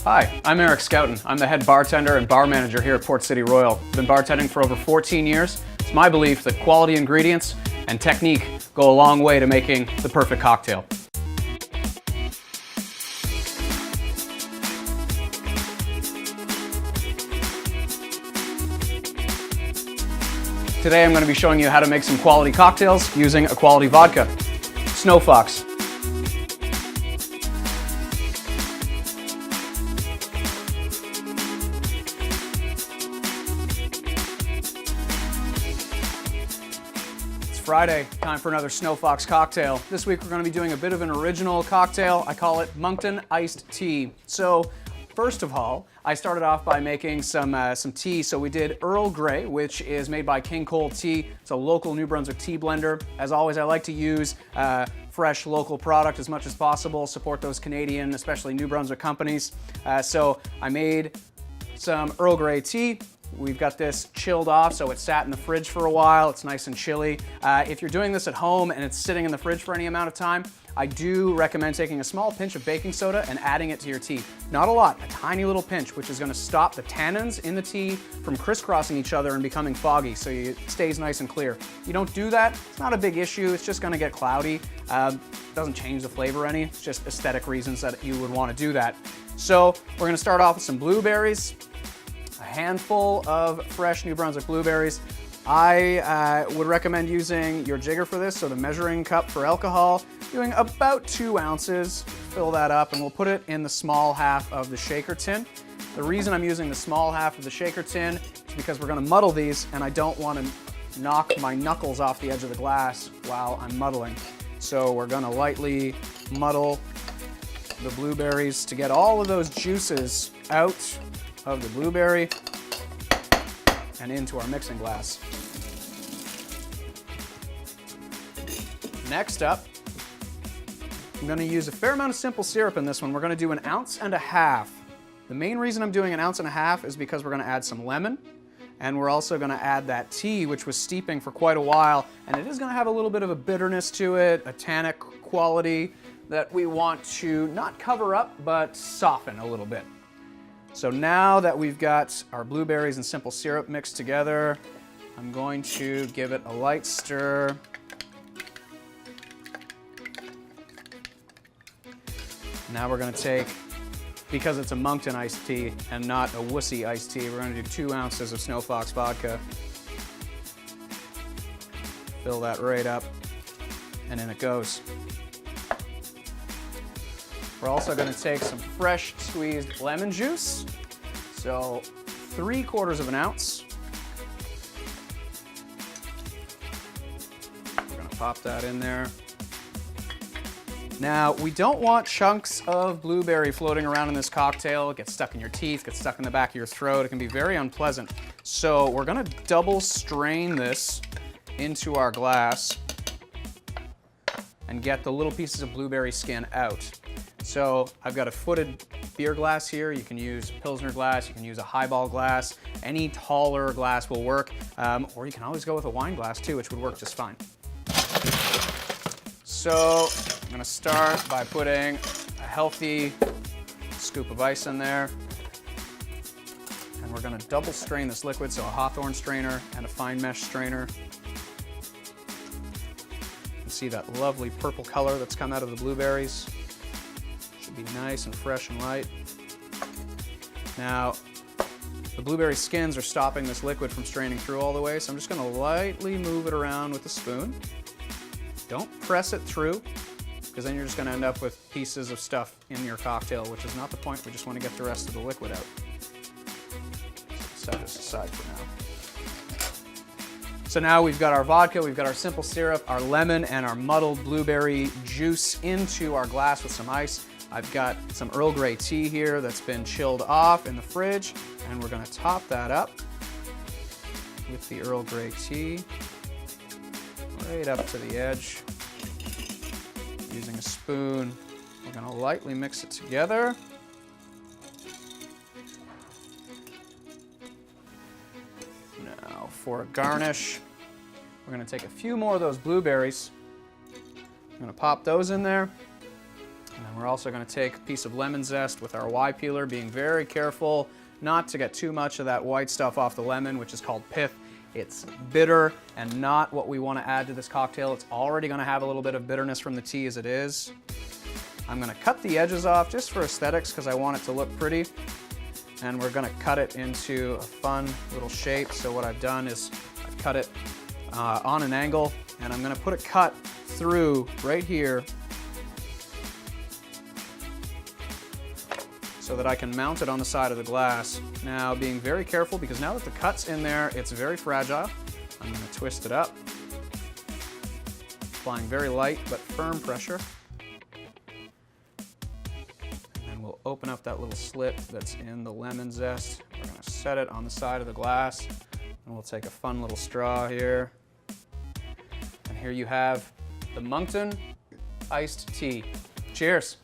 Hi, I'm Eric Scouten. I'm the head bartender and bar manager here at Port City Royal. I've been bartending for over 14 years. It's my belief that quality ingredients and technique go a long way to making the perfect cocktail. Today I'm going to be showing you how to make some quality cocktails using a quality vodka. Snowfox. Friday, time for another Snowfox cocktail. This week we're going to be doing a bit of an original cocktail. I call it Moncton Iced Tea. So first of all, I started off by making some tea. So we did Earl Grey, which is made by King Cole Tea. It's a local New Brunswick tea blender. As always, I like to use fresh local product as much as possible, support those Canadian, especially New Brunswick companies. So I made some Earl Grey tea. We've got this chilled off, so it sat in the fridge for a while. It's nice and chilly. If you're doing this at home and it's sitting in the fridge for any amount of time, I do recommend taking a small pinch of baking soda and adding it to your tea. Not a lot, a tiny little pinch, which is going to stop the tannins in the tea from crisscrossing each other and becoming foggy, so it stays nice and clear. You don't do that, it's not a big issue. It's just going to get cloudy. Doesn't change the flavor any. It's just aesthetic reasons that you would want to do that. So we're going to start off with some blueberries. A handful of fresh New Brunswick blueberries. I would recommend using your jigger for this, so the measuring cup for alcohol, doing about 2 ounces. Fill that up and we'll put it in the small half of the shaker tin. The reason I'm using the small half of the shaker tin is because we're going to muddle these and I don't want to knock my knuckles off the edge of the glass while I'm muddling. So we're going to lightly muddle the blueberries to get all of those juices out of the blueberry and into our mixing glass. Next up, I'm going to use a fair amount of simple syrup in this one. We're going to do 1.5 ounces. The main reason I'm doing 1.5 ounces is because we're going to add some lemon, and we're also going to add that tea, which was steeping for quite a while, and it is going to have a little bit of a bitterness to it, a tannic quality that we want to not cover up, but soften a little bit. So now that we've got our blueberries and simple syrup mixed together, I'm going to give it a light stir. Now we're going to take, because it's a Moncton iced tea and not a wussy iced tea, we're going to do 2 ounces of Snowfox Vodka. Fill that right up, and in it goes. We're also going to take some fresh squeezed lemon juice, so 3/4 ounce. We're going to pop that in there. Now, we don't want chunks of blueberry floating around in this cocktail. It gets stuck in your teeth, gets stuck in the back of your throat. It can be very unpleasant. So we're going to double strain this into our glass and get the little pieces of blueberry skin out. So I've got a footed beer glass here. You can use Pilsner glass, you can use a highball glass. Any taller glass will work, or you can always go with a wine glass too, which would work just fine. So I'm gonna start by putting a healthy scoop of ice in there. And we're gonna double strain this liquid, so a Hawthorne strainer and a fine mesh strainer. You can see that lovely purple color that's come out of the blueberries. Be nice and fresh and light. Now, the blueberry skins are stopping this liquid from straining through all the way, so I'm just going to lightly move it around with a spoon. Don't press it through, because then you're just going to end up with pieces of stuff in your cocktail, which is not the point. We just want to get the rest of the liquid out. Set this aside for now. So now we've got our vodka, we've got our simple syrup, our lemon, and our muddled blueberry juice into our glass with some ice. I've got some Earl Grey tea here that's been chilled off in the fridge, and we're going to top that up with the Earl Grey tea right up to the edge. Using a spoon, we're going to lightly mix it together. Now for a garnish, we're going to take a few more of those blueberries. I'm going to pop those in there. And then we're also going to take a piece of lemon zest with our Y peeler, being very careful not to get too much of that white stuff off the lemon, which is called pith. It's bitter and not what we want to add to this cocktail. It's already going to have a little bit of bitterness from the tea as it is. I'm going to cut the edges off just for aesthetics because I want it to look pretty. And we're going to cut it into a fun little shape. So what I've done is I've cut it on an angle, and I'm going to put a cut through right here so that I can mount it on the side of the glass. Now, being very careful, because now that the cut's in there, it's very fragile. I'm going to twist it up, applying very light but firm pressure. And then we'll open up that little slit that's in the lemon zest. We're going to set it on the side of the glass, and we'll take a fun little straw here. And here you have the Moncton Iced Tea. Cheers.